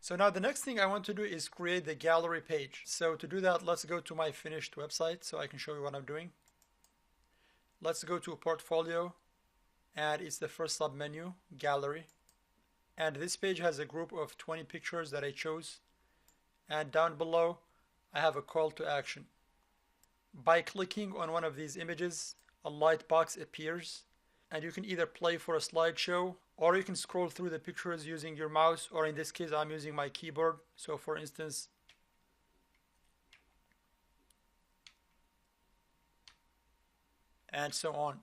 So now the next thing I want to do is create the gallery page. So to do that, let's go to my finished website so I can show you what I'm doing. Let's go to portfolio, and it's the first sub menu, gallery. And this page has a group of 20 pictures that I chose. And down below, I have a call to action. By clicking on one of these images, a light box appears, and you can either play for a slideshow, or you can scroll through the pictures using your mouse, or in this case I'm using my keyboard. So for instance, and so on.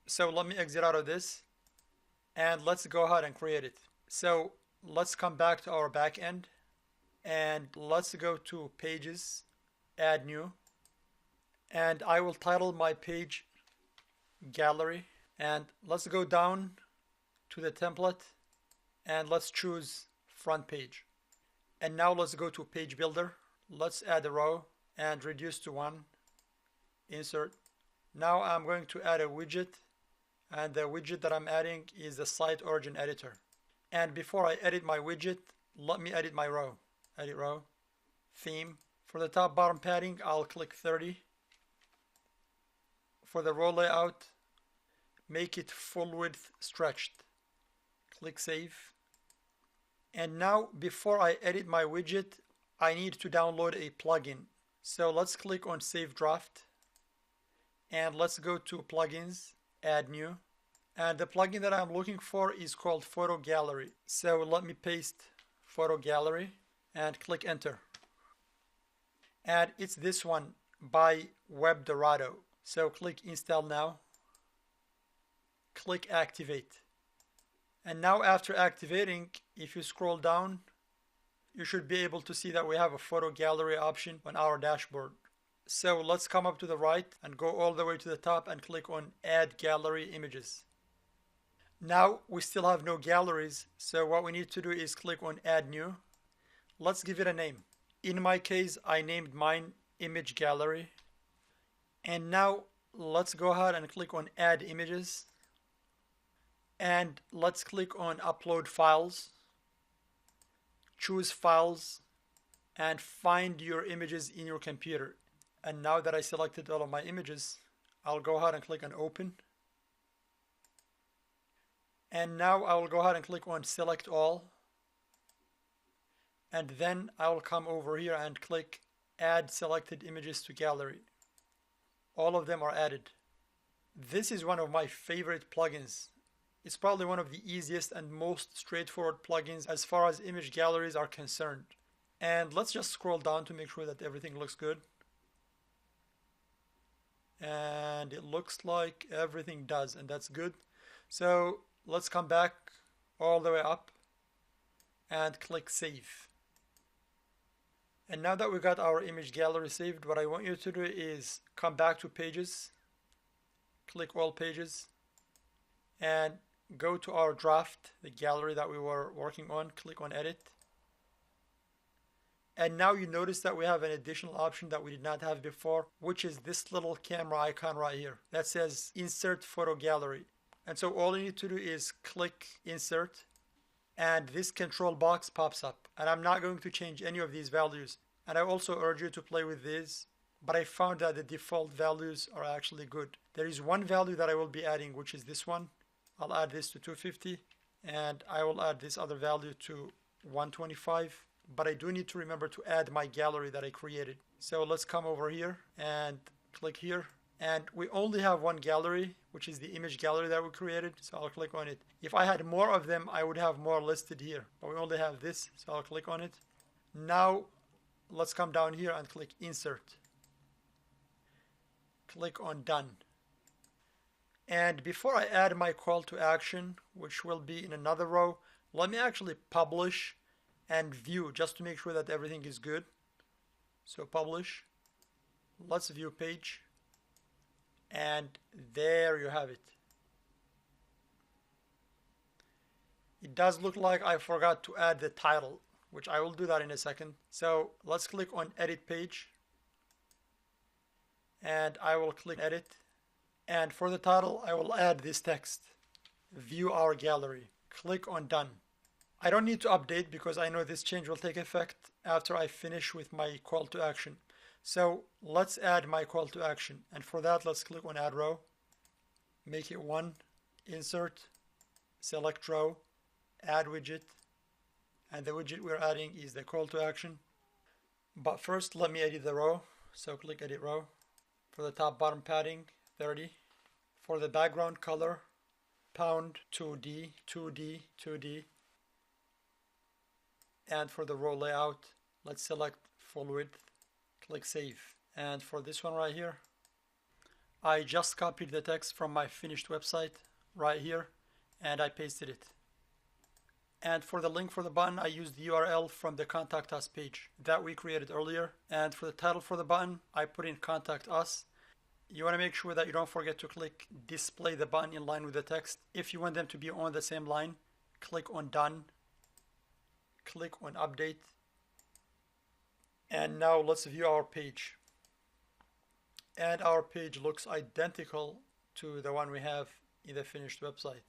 So let me exit out of this, and let's go ahead and create it. So let's come back to our back end, and let's go to pages, add new, and I will title my page gallery. And let's go down to the template, and let's choose front page. And now let's go to page builder. Let's add a row and reduce to 1, insert. Now I'm going to add a widget, and the widget that I'm adding is the site origin editor. And before I edit my widget, let me edit my row. Edit row, theme. For the top bottom padding, I'll click 30. For the row layout, make it full width stretched. Click save. And now before I edit my widget, I need to download a plugin. So let's click on save draft, and let's go to plugins, add new. And the plugin that I'm looking for is called Photo Gallery. So let me paste Photo Gallery and click enter. And it's this one by WebDorado. So click install now. Click activate. And now after activating, if you scroll down, you should be able to see that we have a photo gallery option on our dashboard. So let's come up to the right and go all the way to the top and click on add gallery images. Now we still have no galleries, so what we need to do is click on add new. Let's give it a name. In my case, I named mine image gallery. And now let's go ahead and click on add images. And let's click on upload files, choose files, and find your images in your computer. And now that I selected all of my images, I'll go ahead and click on open. And now I will go ahead and click on select all. And then I will come over here and click add selected images to gallery. All of them are added. This is one of my favorite plugins. It's probably one of the easiest and most straightforward plugins as far as image galleries are concerned. And let's just scroll down to make sure that everything looks good. And it looks like everything does, and that's good. So let's come back all the way up and click save. And now that we got our image gallery saved, what I want you to do is come back to pages, click all pages, and go to our draft, the gallery that we were working on, click on edit. And now you notice that we have an additional option that we did not have before, which is this little camera icon right here that says insert photo gallery. And so all you need to do is click insert, and this control box pops up. And I'm not going to change any of these values. And I also urge you to play with these, but I found that the default values are actually good. There is one value that I will be adding, which is this one. I'll add this to 250, and I will add this other value to 125, but I do need to remember to add my gallery that I created. So let's come over here and click here, and we only have one gallery, which is the image gallery that we created, so I'll click on it. If I had more of them, I would have more listed here, but we only have this, so I'll click on it. Now let's come down here and click insert. Click on done. And before I add my call to action, which will be in another row, let me actually publish and view just to make sure that everything is good. So publish, let's view page, and there you have it. It does look like I forgot to add the title, which I will do that in a second. So let's click on edit page, and I will click edit. And for the title, I will add this text, view our gallery. Click on done. I don't need to update because I know this change will take effect after I finish with my call to action. So let's add my call to action. And for that, let's click on add row, make it 1, insert, select row, add widget. And the widget we're adding is the call to action. But first, let me edit the row. So click edit row. For the top bottom padding, 30. For the background color, pound 2D, 2D, 2D. And for the row layout, let's select full width, click save. And for this one right here, I just copied the text from my finished website right here and I pasted it. And for the link for the button, I used the URL from the Contact Us page that we created earlier. And for the title for the button, I put in Contact Us. You want to make sure that you don't forget to click Display the button in line with the text. If you want them to be on the same line, click on Done. Click on Update. And now let's view our page. And our page looks identical to the one we have in the finished website.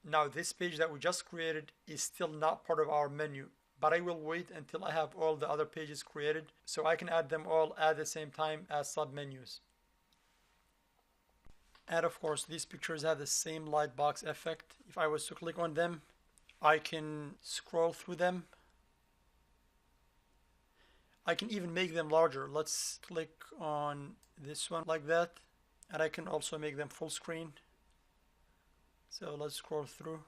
Now this page that we just created is still not part of our menu, but I will wait until I have all the other pages created so I can add them all at the same time as submenus. And of course, these pictures have the same light box effect. If I was to click on them, I can scroll through them. I can even make them larger. Let's click on this one like that. And I can also make them full screen. So let's scroll through.